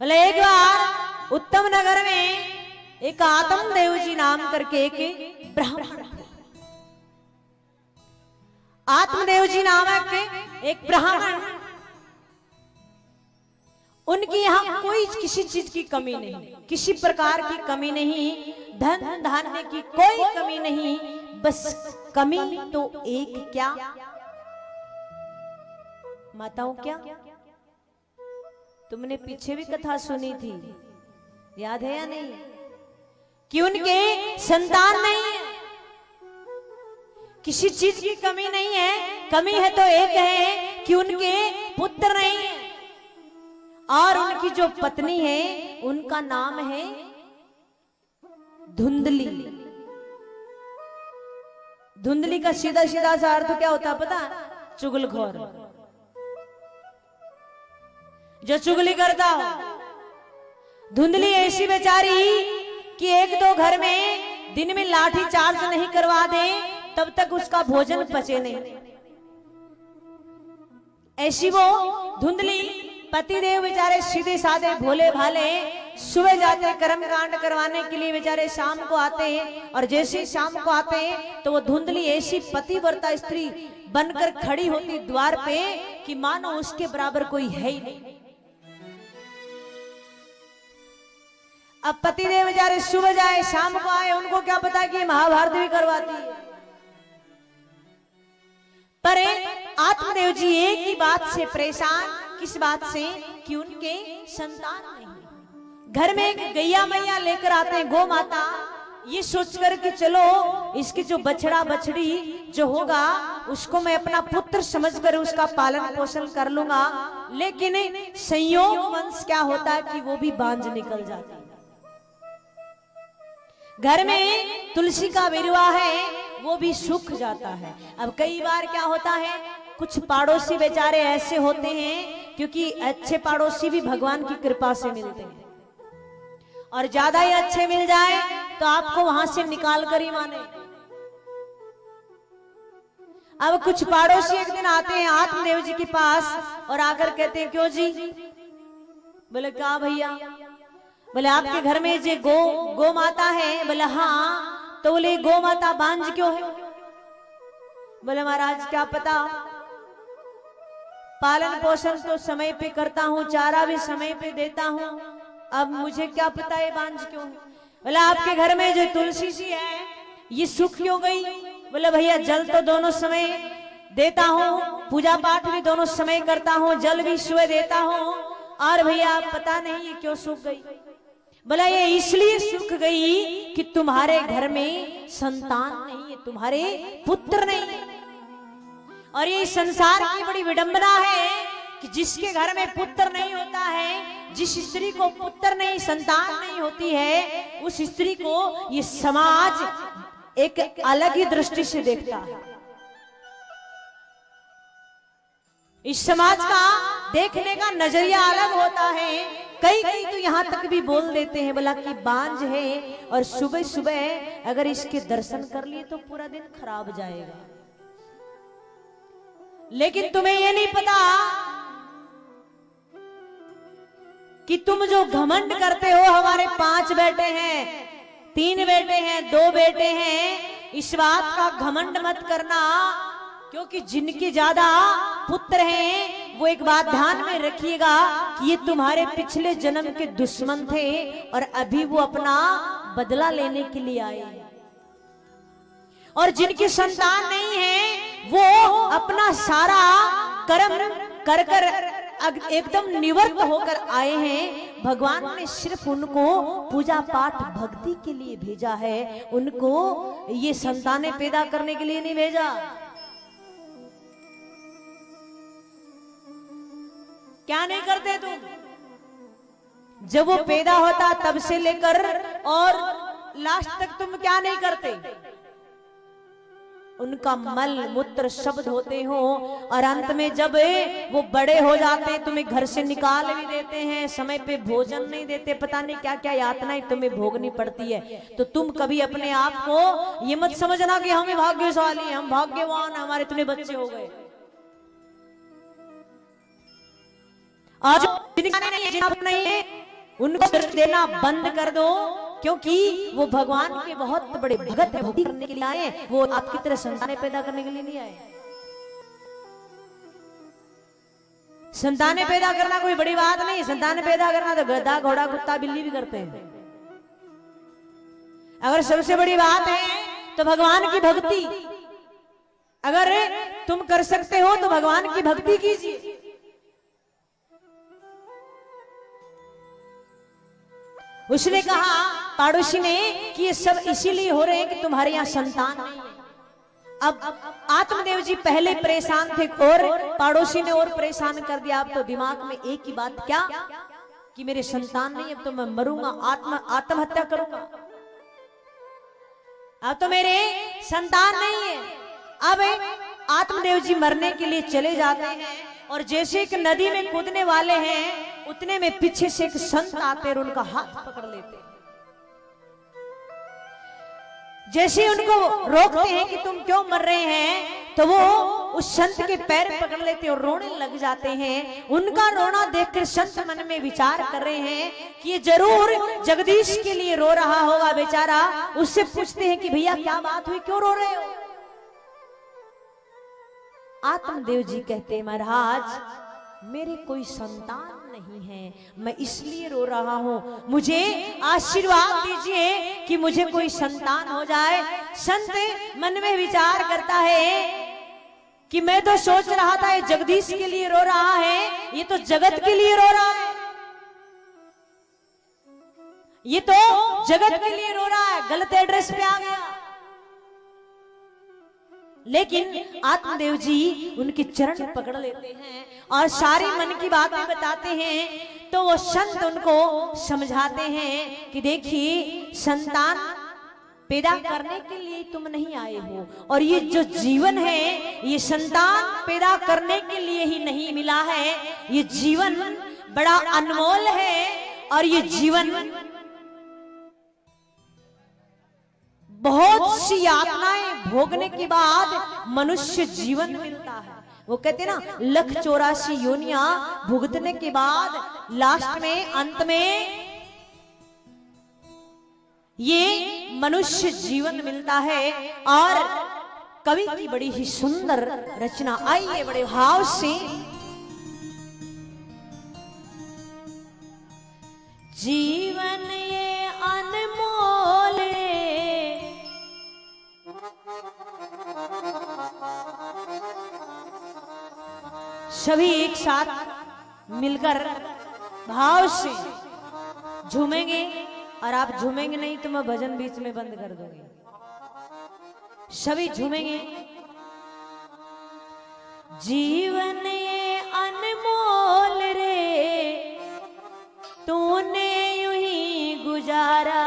बोले एक बार उत्तम नगर में एक आत्मदेव जी नाम करके एक ब्राह्मण, आत्मदेव जी नामक एक ब्राह्मण, उनकी यहां कोई किसी चीज की कमी नहीं, किसी प्रकार की कमी नहीं, धन धान्य की कोई कमी नहीं, बस कमी तो एक क्या माताओं, क्या तुमने पीछे भी कथा सुनी थी, याद है या नहीं, कि उनके संतान नहीं है, किसी चीज की कमी नहीं है, कमी है तो एक है कि उनके पुत्र नहीं है, और उनकी जो पत्नी है उनका नाम है धुंधली। धुंधली का सीधा सीधा सा अर्थ क्या होता है पता? चुगलखोर, जो चुगली करता हो। धुंधली ऐसी बेचारी कि एक दो घर में दिन में लाठी चार्ज नहीं करवा दे तब तक उसका भोजन पचे नहीं, ऐसी वो धुंधली। पतिदेव बेचारे सीधे साधे भोले भाले, सुबह जाते कर्म कांड करवाने के लिए, बेचारे शाम को आते हैं, और जैसे शाम को आते हैं तो वो धुंधली ऐसी पतिव्रता स्त्री बनकर खड़ी होती द्वार पे कि मानो उसके बराबर कोई है ही नहीं। अब पतिदेव बेचारे सुबह जाए शाम को आए, उनको क्या पता कि महाभारत भी करवाती है। पर आत्मदेव जी एक ही बात से परेशान, किस बात से? कि उनके संतान नहीं। घर में एक गैया मैया लेकर आते हैं, गौ माता, ये सोचकर कि चलो इसकी जो बछड़ा बछड़ी जो होगा उसको मैं अपना पुत्र समझकर उसका पालन पोषण कर लूंगा। लेकिन संयोग वंश क्या होता है कि वो भी बांझ निकल जाती है। घर में तुलसी का विरवा है वो भी सूख जाता है। अब कई बार क्या होता है, कुछ पड़ोसी बेचारे ऐसे होते हैं, क्योंकि अच्छे पड़ोसी भी भगवान की कृपा से मिलते हैं, और ज्यादा ही अच्छे मिल जाए तो आपको वहां से निकाल कर ही माने। अब कुछ पड़ोसी एक दिन आते हैं आत्मदेव जी के पास और आकर कहते हैं, क्यों जी? बोले क्या भैया? बोले आपके घर में जो गो माता है? बोले हाँ। तो बोले गो माता बांझ क्यों है? बोले महाराज क्या पता, पालन पोषण तो समय पे करता हूँ, चारा भी समय पे देता हूँ, अब मुझे क्या पता है बांझ क्यों है। बोले आपके घर में जो तुलसी जी है ये सूख क्यों गई? बोले भैया जल तो दोनों समय देता हूँ, पूजा पाठ भी दोनों समय करता हूँ, जल भी सुबह देता हूँ, और भैया पता नहीं ये क्यों सूख गई। बोला ये इसलिए सूख गई कि तुम्हारे घर में संतान नहीं है, तुम्हारे पुत्र नहीं है। और ये संसार की बड़ी विडंबना है कि जिसके घर में पुत्र नहीं होता है, जिस स्त्री को पुत्र नहीं, संतान नहीं होती है, उस स्त्री को ये समाज एक अलग ही दृष्टि से देखता है। इस समाज का देखने का नजरिया अलग होता है। कई कई तो यहाँ तक भी बोल देते हैं बोला कि बांझ है, और सुबह सुबह अगर इसके दर्शन कर लिए तो पूरा दिन खराब जाएगा। लेकिन तुम्हें ये नहीं पता कि तुम जो घमंड करते हो, हमारे 5 बेटे हैं, 3 बेटे हैं, 2 बेटे हैं, इस बात का घमंड मत करना, क्योंकि जिनके ज्यादा पुत्र हैं वो एक बात ध्यान में रखिएगा कि ये तुम्हारे पिछले जन्म के दुश्मन थे और अभी वो अपना बदला लेने के लिए आए। और जिनकी संतान नहीं है वो अपना सारा कर्म कर कर एकदम निवृत्त होकर आए हैं। भगवान ने सिर्फ उनको पूजा पाठ भक्ति के लिए भेजा है, उनको ये संतानें पैदा करने के लिए नहीं भेजा। क्या नहीं करते तुम? जब वो पैदा होता तब से लेकर और लास्ट तक तुम क्या नहीं करते? उनका मल मूत्र शब्द होते हो, और अंत में जब वो बड़े हो जाते हैं तुम्हें घर से निकाल भी देते हैं, समय पे भोजन नहीं देते, पता नहीं क्या क्या यातनाएं तुम्हें भोगनी पड़ती है। तो तुम कभी अपने आप को ये मत समझना कि हम भाग्यशाली, हम भाग्यवान, हमारे इतने बच्चे हो गए। आज नहीं है, उनको दर्द देना बंद कर दो, क्योंकि वो भगवान के बहुत बड़े भगत है, भक्ति करने के लिए आए, वो आपकी तरह संतानें पैदा करने के लिए नहीं आए। संतानें पैदा करना कोई बड़ी बात नहीं, संतानें पैदा करना तो गधा घोड़ा कुत्ता बिल्ली भी करते हैं। अगर सबसे बड़ी बात है तो भगवान की भक्ति, अगर तुम कर सकते हो तो भगवान की भक्ति कीजिए। उसने कहा पड़ोसी ने कि ये सब इसीलिए हो रहे हैं कि तुम्हारे यहां संतान नहीं है। अब आत्मदेव जी पहले परेशान थे और पड़ोसी ने और परेशान कर दिया। अब तो दिमाग में एक ही बात, क्या कि मेरे संतान नहीं, अब तो मैं मरूंगा, आत्महत्या करूंगा, अब तो मेरे संतान नहीं है। अब आत्मदेव जी मरने के लिए चले जाते हैं और जैसे एक नदी में कूदने वाले हैं उतने में पीछे से एक संत आते और उनका हाथ पकड़ लेते। जैसे उनको रोकते हैं कि तुम क्यों मर रहे हैं, तो वो उस संत के पैर पकड़ लेते और रोने लग जाते हैं। उनका रोना देखकर संत मन में विचार कर रहे हैं कि ये जरूर जगदीश के लिए रो रहा होगा बेचारा। उससे पूछते हैं कि भैया क्या बात हुई, क्यों रो रहे हो? आत्मदेव जी कहते महाराज मेरे कोई संतान नहीं है, मैं इसलिए रो रहा हूं, मुझे आशीर्वाद दीजिए कि मुझे कोई संतान हो जाए। संत मन में विचार करता है कि मैं तो सोच रहा था ये जगदीश के लिए रो रहा है, ये तो जगत के लिए रो रहा है, ये तो जगत के लिए रो रहा है, गलत एड्रेस पे आ गया। लेकिन आत्मदेव जी उनके चरण पकड़ लेते हैं और सारी मन की बातें बताते हैं। तो वो संत उनको समझाते हैं कि देखिए संतान पैदा करने के लिए तुम नहीं आए हो, और ये जो जीवन है ये संतान पैदा करने के लिए ही नहीं मिला है। ये जीवन बड़ा अनमोल है और ये जीवन बहुत सी यातनाएं भोगने के बाद मनुष्य जीवन मिलता है। वो कहते हैं ना 1,84 योनियां भुगतने के बाद लास्ट में अंत में ये मनुष्य जीवन मिलता है। और कवि की बड़ी ही सुंदर रचना आई है बड़े भाव से। जीवन ये अनमोल सभी एक साथ मिलकर भाव से झूमेंगे, और आप झूमेंगे नहीं तो मैं भजन बीच में बंद कर दूंगी। सभी झूमेंगे। जीवन ये अनमोल रे तूने यूं ही गुजारा,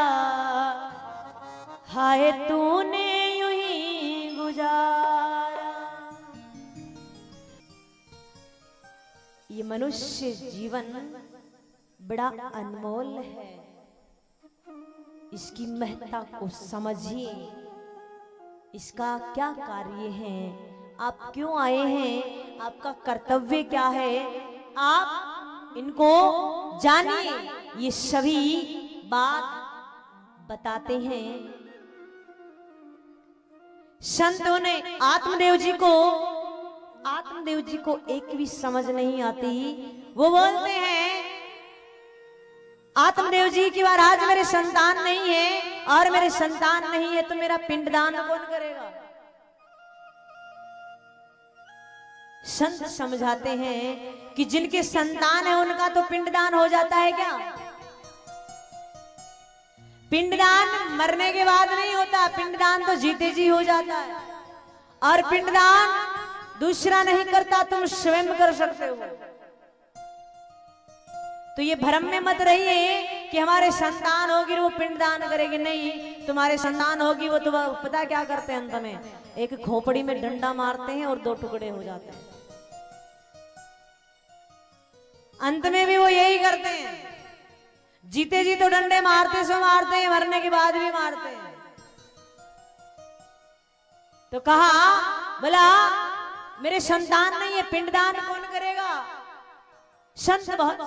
हाय तूने यूं ही गुजारा। ये मनुष्य जीवन बड़ा अनमोल है, इसकी महत्ता को समझिए, इसका क्या कार्य है, आप क्यों आए हैं, आपका कर्तव्य क्या है, आप इनको जानिए। ये सभी बात बताते हैं। संतों ने आत्मदेव जी को एक भी समझ नहीं आती। वो बोलते हैं आत्मदेव जी की महाराज मेरे संतान नहीं है, और मेरे संतान नहीं है तो मेरा पिंडदान कौन करेगा? संत समझाते हैं कि जिनके संतान है उनका तो पिंडदान हो जाता है। क्या पिंडदान मरने के बाद नहीं होता, पिंडदान तो जीते जी हो जाता है। और पिंडदान दूसरा नहीं करता, तुम स्वयं कर सकते हो। तो ये भ्रम में मत रहिए कि हमारे संतान होगी वो पिंडदान करेगी। नहीं, तुम्हारे संतान होगी वो तो पता क्या करते हैं, अंत में एक खोपड़ी में डंडा मारते हैं और 2 टुकड़े हो जाते हैं। अंत में भी वो यही करते हैं, जीते जी तो डंडे मारते सो मारते हैं, मरने के बाद भी मारते हैं। तो कहा बोला मेरे संतान नहीं है, पिंडदान कौन करेगा? संत बहुत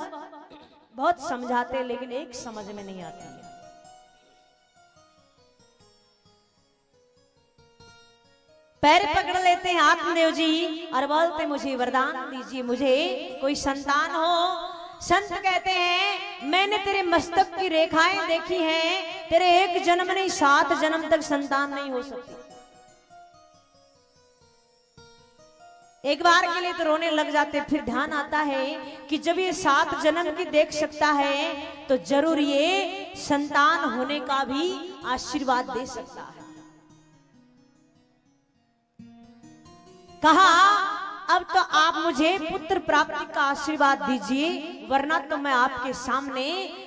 बहुत समझाते लेकिन एक समझ में नहीं आती है। पैर पकड़ लेते हैं आत्मदेव जी और बोलते मुझे वरदान दीजिए, मुझे कोई संतान हो। संत कहते हैं मैंने तेरे मस्तक की रेखाएं देखी हैं, तेरे एक जन्म नहीं 7 जन्म तक संतान नहीं हो सकती। एक बार के लिए तो रोने लग जाते, फिर ध्यान आता है कि जब ये 7 जन्म की देख सकता है तो जरूर ये संतान होने का भी आशीर्वाद दे सकता है। कहा अब तो आप मुझे पुत्र प्राप्ति का आशीर्वाद दीजिए, वरना तो मैं आपके सामने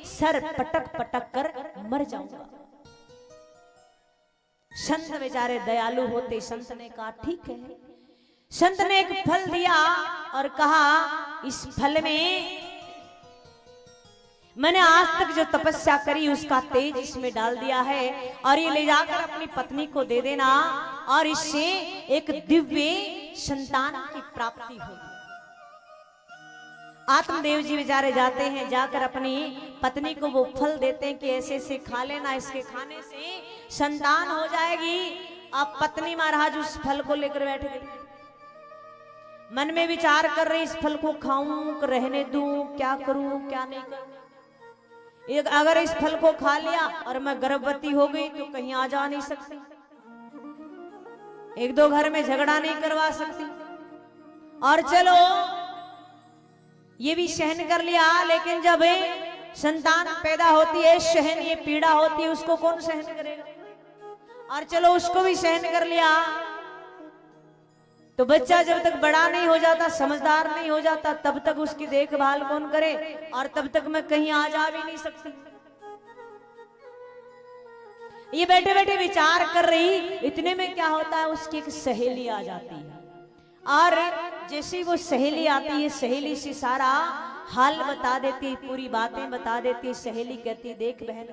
सर पटक पटक कर मर जाऊंगा। संत बेचारे दयालु होते, संत ने कहा ठीक है। संत ने एक फल दिया और कहा इस फल में मैंने आज तक जो तपस्या करी उसका तेज इसमें डाल दिया है, और ये ले जाकर अपनी पत्नी को दे देना, और इससे एक दिव्य संतान की प्राप्ति होगी। आत्मदेव जी बेचारे जाते हैं, जाकर अपनी पत्नी को वो फल देते हैं कि ऐसे ऐसे खा लेना, इसके खाने से संतान हो जाएगी। अब पत्नी महाराज उस फल को लेकर बैठ गई, मन में विचार कर रही इस फल को खाऊं, रहने दूं, क्या करूं क्या नहीं करूं। अगर इस फल को खा लिया और मैं गर्भवती हो गई तो कहीं आ जा नहीं सकती, 1-2 घर में झगड़ा नहीं करवा सकती, और चलो ये भी सहन कर लिया। लेकिन जब संतान पैदा होती है, सहन ये पीड़ा होती है, उसको कौन सहन करेगा। और चलो उसको भी सहन कर लिया, तो बच्चा जब तक बड़ा नहीं हो जाता, समझदार नहीं हो जाता, तब तक उसकी देखभाल कौन करे, और तब तक मैं कहीं आ जा भी नहीं सकती। ये बैठे बैठे विचार कर रही, इतने में क्या होता है उसकी एक सहेली आ जाती है, और जैसे वो सहेली आती है, सहेली से सारा हाल बता देती, पूरी बातें बता देती। सहेली कहती देख बहन,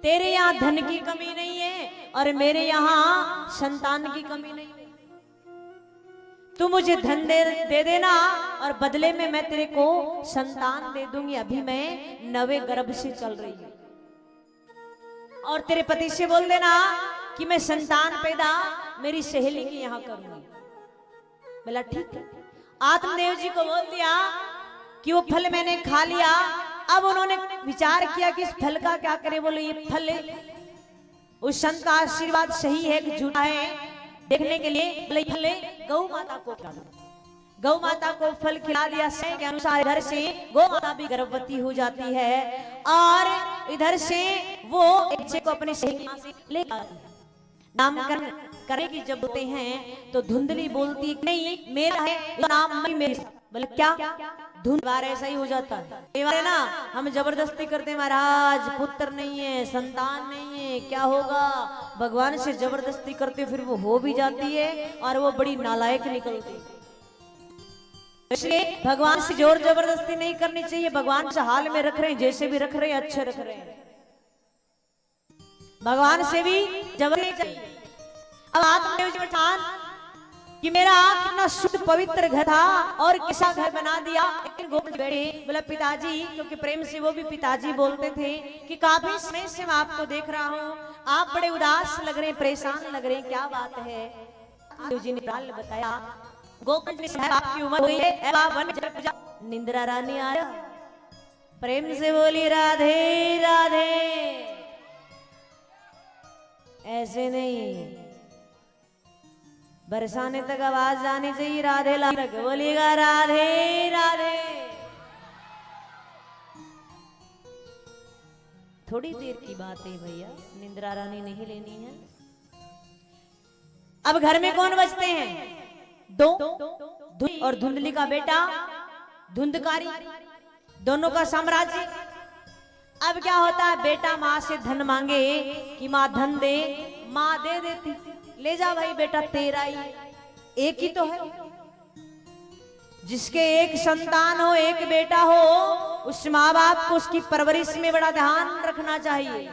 तेरे यहाँ धन की कमी नहीं है और मेरे यहाँ संतान की कमी नहीं है, तू मुझे धन दे देना और बदले में मैं तेरे को संतान दे दूंगी। अभी मैं 9वें गर्भ से चल रही हूं, और तेरे पति से बोल देना कि मैं संतान पैदा मेरी सहेली के यहां करूंगी। बोला ठीक है। आत्मदेव जी को बोल दिया कि वो फल मैंने खा लिया। अब उन्होंने विचार किया कि इस फल का क्या करें। बोले ये फल उस संत का आशीर्वाद सही है कि झूठा है देखने के लिए गौ माता को खिला दो। गौ माता को फल खिला दिया, समय के अनुसार इधर से गौ माता भी गर्भवती हो जाती है, और इधर से वो एक बच्चे को अपने सहेली से ले आती है। नामकरण करने की जब होते हैं तो धुंधली बोलती नहीं मेरा है नाम मेरे। बोले क्या धुंध बार ऐसा ही हो जाता है ना, हम जबरदस्ती करते महाराज पुत्र नहीं है, संतान नहीं है, क्या होगा। भगवान से जबरदस्ती करते फिर वो हो भी जाती है और वो बड़ी नालायक निकलती है। इसलिए भगवान से जोर जबरदस्ती नहीं करनी चाहिए। भगवान से हाल में रख रहे हैं, जैसे भी रख रहे हैं अच्छे रख रहे हैं, भगवान से भी जबरदस्ती चाहिए। अब आत्मदेव जी ठान कि मेरा कितना शुद्ध पवित्र घर था और किसा घर बना दिया। लेकिन गोविंद बैठे, बोला पिताजी, क्योंकि प्रेम से वो भी पिताजी बोलते थे कि काफी समय से मैं आपको देख रहा हूँ, आप बड़े उदास लग रहे हैं, परेशान लग रहे हैं, क्या बात है। जी ने बताया गोविंद साहब आपकी उम्र हुई है, निंद्रा रानी आया। प्रेम से बोली राधे राधे। ऐसे नहीं, बरसाने तक आवाज जानी चाहिए, राधे राधे बोलिएगा राधे राधे। थोड़ी देर की बात है भैया, निंद्रा रानी नहीं लेनी है। अब घर में कौन बचते हैं? दो, धुंध और धुंधली का बेटा धुंधकारी, दोनों का साम्राज्य। अब क्या होता है, बेटा माँ से धन मांगे कि माँ धन दे, माँ दे देती, ले जा भाई बेटा तेरा ही, एक ही तो है। जिसके एक संतान हो, एक बेटा हो, उस माँ बाप को उसकी परवरिश में बड़ा ध्यान रखना चाहिए।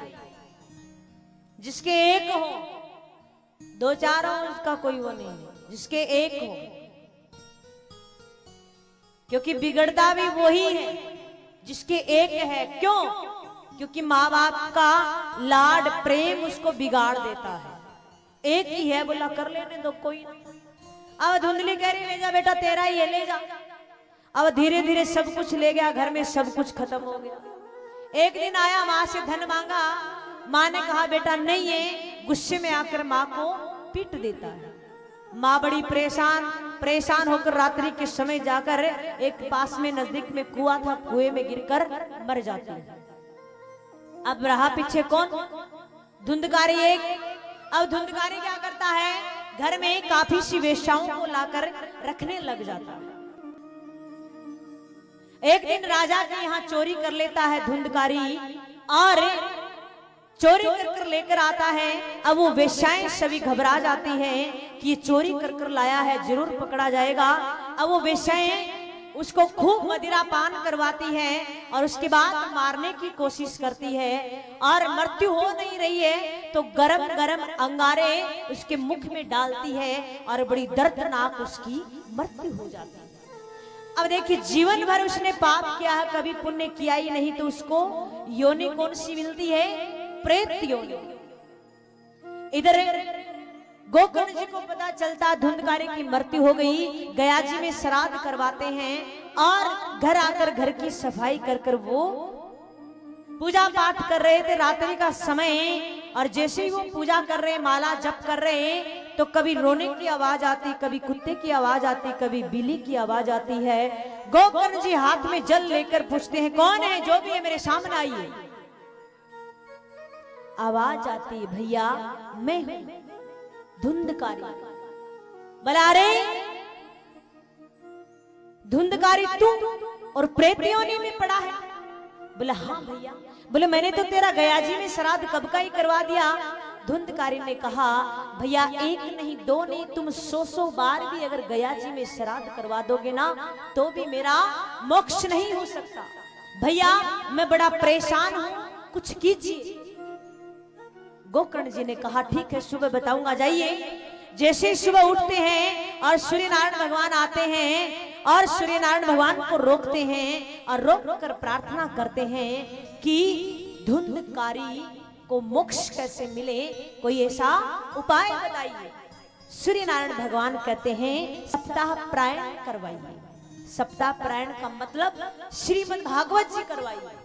जिसके एक हो, 2-4 हो, उसका कोई वो नहीं है, जिसके एक हो, क्योंकि बिगड़ता भी वही है जिसके एक है। क्यों? क्योंकि माँ बाप का लाड प्रेम उसको बिगाड़ देता है। एक ही है, बोला कर लेने दो, कोई नहीं। अब धुंधली कह रही ले जा बेटा, तेरा ही है, ले जा। अब धीरे धीरे सब कुछ ले गया, घर में सब कुछ खत्म हो गया। एक दिन आया, माँ से धन मांगा। माँ ने कहा बेटा नहीं है, गुस्से में आकर माँ को पीट देता है। माँ बड़ी परेशान होकर रात्रि के समय जाकर एक पास में नजदीक में कुआं था, कुएं में गिरकर मर जाती है। अब रहा पीछे कौन? धुंधकारी एक। अब धुंधकारी क्या करता है, घर में काफी सी वेश्याओं को लाकर रखने लग जाता है। एक दिन राजा के यहाँ चोरी कर लेता है धुंधकारी, और चोरी कर लेकर आता है। अब वो वेश्याएं सभी घबरा जाती हैं कि ये चोरी कर लाया है, जरूर पकड़ा जाएगा। अब वो वेश्याएं उसको खूब मदिरा पान करवाती हैं और उसके बाद मारने की कोशिश करती है, और मृत्यु हो नहीं रही है तो गरम गरम अंगारे उसके मुख में डालती है और बड़ी दर्दनाक उसकी मृत्यु हो जाती है। अब देखिए, जीवन भर उसने पाप किया है, कभी पुण्य किया ही नहीं, तो उसको योनि कौन सी मिलती है? प्रेत योनि। इधर गोकर्ण जी को पता चलता धुंधकारी की मृत्यु हो गई। गया जी में श्राद्ध करवाते हैं और घर आकर घर की सफाई कर वो पूजा पाठ कर रहे थे रात्रि का समय। और जैसे ही वो पूजा कर रहे, माला जप कर रहे, तो कभी रोने की आवाज आती, कभी कुत्ते की आवाज आती, कभी बिल्ली की आवाज आती है। गोकर्ण जी हाथ में जल लेकर पूछते हैं, कौन है? जो भी है मेरे सामने आइए। आवाज आती, भैया मैं हूं धुंधकारी। बोला अरे धुंधकारी तू और प्रेत योनि में पड़ा है? बोला हाँ भैया। बोले मैंने तो तेरा गया जी में श्राद्ध कब का ही करवा दिया। धुंधकारी ने कहा भैया एक नहीं दो नहीं, तुम 100 बार भी अगर गया जी में श्राद्ध करवा दोगे ना तो भी मेरा मोक्ष नहीं हो सकता। भैया मैं बड़ा परेशान हूं, कुछ कीजिए। गोकर्ण जी ने कहा ठीक है, सुबह बताऊंगा, जाइए। जैसे सुबह उठते हैं और सूर्य नारायण भगवान आते हैं और सूर्य नारायण भगवान को रोकते हैं और रोक कर प्रार्थना करते हैं कि धुंधकारी को मोक्ष कैसे मिले, कोई ऐसा उपाय बताइए। सूर्य नारायण भगवान कहते हैं सप्ताह पारायण करवाइए। सप्ताह पारायण का मतलब श्रीमद् भागवत जी करवाइए।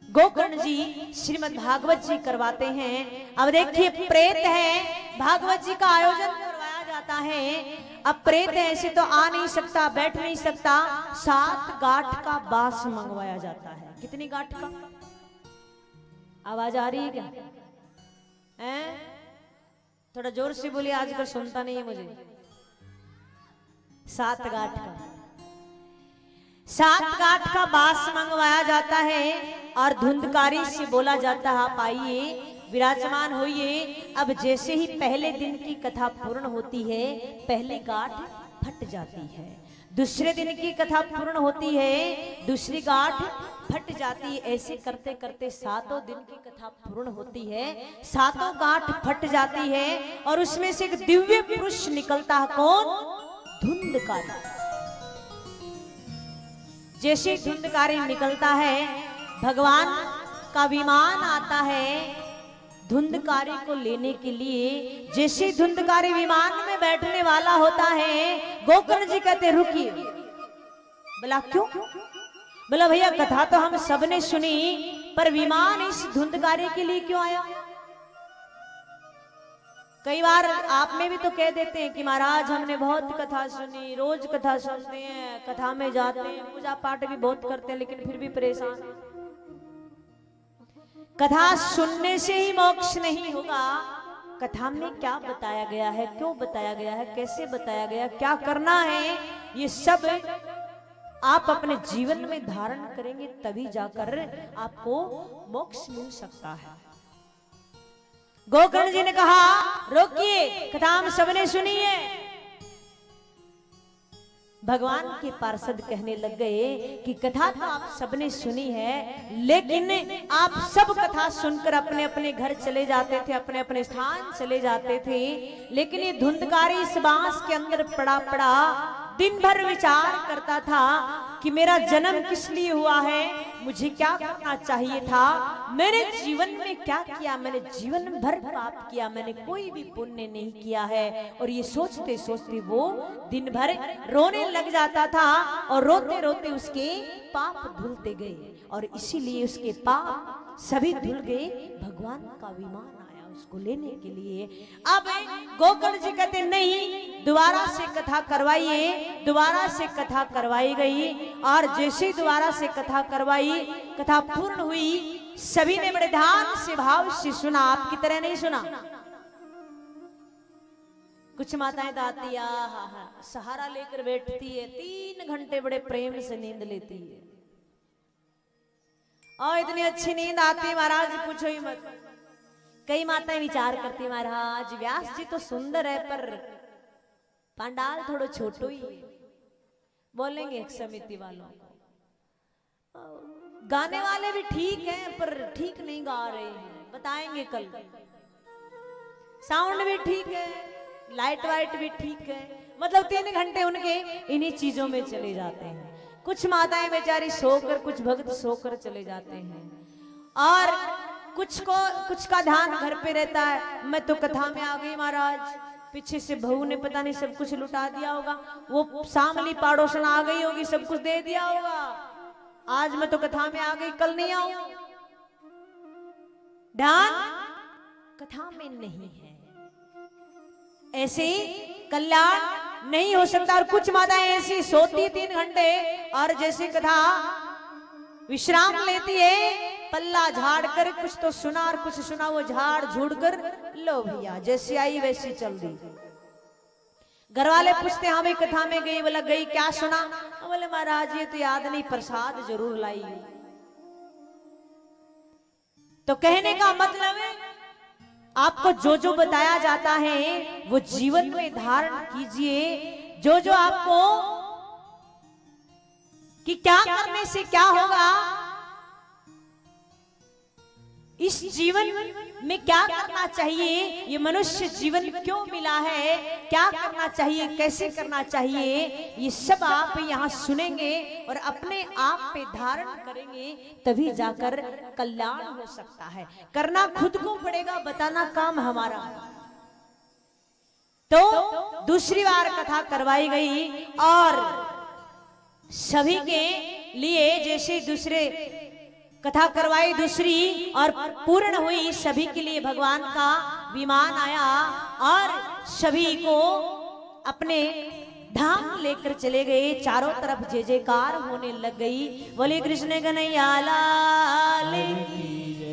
गोकर्ण जी श्रीमद् भागवत जी करवाते हैं। अब देखिए प्रेत है, भागवत जी का आयोजन करवाया जाता है। अब प्रेत है, ऐसे तो आ नहीं सकता, बैठ नहीं सकता। 7 गांठ का बांस मंगवाया जाता है। कितनी गांठ का? आवाज आ रही है क्या? हैं? थोड़ा जोर से बोलिए, आजकल सुनता नहीं है मुझे। 7 गांठ का 7 गांठ का बांस मंगवाया जाता है और धुंधकारी से बोला जाता है आप आइए, विराजमान होइए। अब जैसे ही पहले दिन की कथा पूर्ण होती है, पहली गांठ फट जाती है। दूसरे दिन की कथा पूर्ण होती है, दूसरी गांठ फट जाती है। ऐसे करते करते 7 दिन की कथा पूर्ण होती है, 7 गांठ फट जाती है और उसमें से एक दिव्य पुरुष निकलता है। कौन? धुंधकारी। जैसे धुंधकारी निकलता है, भगवान का विमान आता है धुंधकारी को लेने के लिए। जैसे धुंधकारी विमान में बैठने वाला होता है, गोकर्ण जी कहते रुकिए। बोला क्यों? बोला भैया कथा तो हम सबने सुनी, पर विमान इस धुंधकारी के लिए क्यों आया? कई बार आप में भी तो कह देते हैं कि महाराज हमने बहुत कथा सुनी, रोज कथा सुनते हैं, कथा में जाते हैं, पूजा पाठ भी बहुत करते हैं, लेकिन फिर भी परेशान हैं। कथा सुनने से ही मोक्ष नहीं होगा। कथा में क्या बताया गया है, क्यों बताया गया है, कैसे बताया गया, क्या करना है, ये सब आप अपने जीवन में धारण करेंगे तभी जाकर आपको मोक्ष मिल सकता है। गोकर्ण जी ने कहा रोकिए, कथा हम सबने सुनी है। भगवान के पार्षद कहने लग गए कि कथा तो आप सबने सुनी है, लेकिन आप सब कथा सुनकर अपने अपने घर चले जाते थे, अपने अपने स्थान चले जाते थे। लेकिन ये धुंधकारी इस बांस के अंदर पड़ा पड़ा दिन भर विचार करता था कि मेरा जन्म किस लिए हुआ है, मुझे क्या करना चाहिए था, मैंने जीवन में क्या किया, मैंने जीवन भर पाप किया, मैंने कोई भी पुण्य नहीं किया है। और ये सोचते सोचते वो दिन भर रोने लग जाता था और रोते रोते उसके पाप धुलते गए और इसीलिए उसके पाप सभी धुल गए। भगवान का विमान आया उसको लेने के लिए। अब गोकर्ण जी कहते नहीं, दोबारा से कथा करवाइए। दोबारा से कथा करवाई गई और जैसे ही दोबारा से कथा करवाई, कथा पूर्ण हुई, सभी ने बड़े ध्यान से भाव से सुना। आपकी तरह नहीं सुना। कुछ माताएं दाती सहारा लेकर बैठती है, 3 घंटे बड़े प्रेम से नींद लेती है और इतनी अच्छी नींद आती महाराज पूछो ही मत। कई माताएं विचार करती महाराज व्यास जी तो सुंदर है पर पंडाल थोड़ा छोटो ही है। बोलेंगे एक समिति वालों को, गाने वाले भी ठीक हैं पर ठीक नहीं गा रहे हैं, बताएंगे कल। साउंड भी ठीक है, लाइट वाइट भी ठीक है, मतलब 3 घंटे उनके इन्हीं चीजों में चले जाते हैं। कुछ माताएं बेचारी सोकर, कुछ भक्त सोकर चले जाते हैं और कुछ का ध्यान घर पे रहता है। मैं तो कथा में आ गई महाराज, पीछे से बहू ने पता नहीं सब कुछ लुटा दिया होगा, वो सामली पाड़ोसन आ गई होगी, सब कुछ दे दिया होगा। आज मैं तो कथा में आ गई, कल नहीं आऊं। ध्यान कथा में नहीं है, ऐसे कल्याण नहीं हो सकता। और कुछ माताएं ऐसी सोती 3 घंटे और जैसे कथा विश्राम लेती है, पल्ला झाड़ कर कुछ तो सुना और कुछ सुना, वो झाड़ झूड़ कर लो भैया जैसी आई वैसी चल दी। घर वाले पूछते हाँ भाई कथा में गई, बोला गई क्या सुना, बोले महाराज ये तो याद नहीं, प्रसाद जरूर लाई। तो कहने का मतलब है आपको जो जो बताया जाता है वो जीवन में धारण कीजिए। जो जो आपको कि क्या करने से क्या होगा, इस जीवन में क्या करना चाहिए, ये मनुष्य जीवन क्यों मिला है, क्या करना चाहिए, कैसे करना चाहिए, ये सब आप यहाँ सुनेंगे और अपने आप पे धारण करेंगे, तभी जाकर कल्याण हो सकता है। करना खुद को पड़ेगा, बताना काम हमारा। तो दूसरी बार कथा करवाई गई और सभी के लिए जैसे दूसरे कथा करवाई दूसरी और पूर्ण हुई, सभी के लिए भगवान का विमान आया और सभी को अपने धाम लेकर चले गए। चारों तरफ जय जयकार होने लग गई। बोले कृष्ण कन्हैया लाल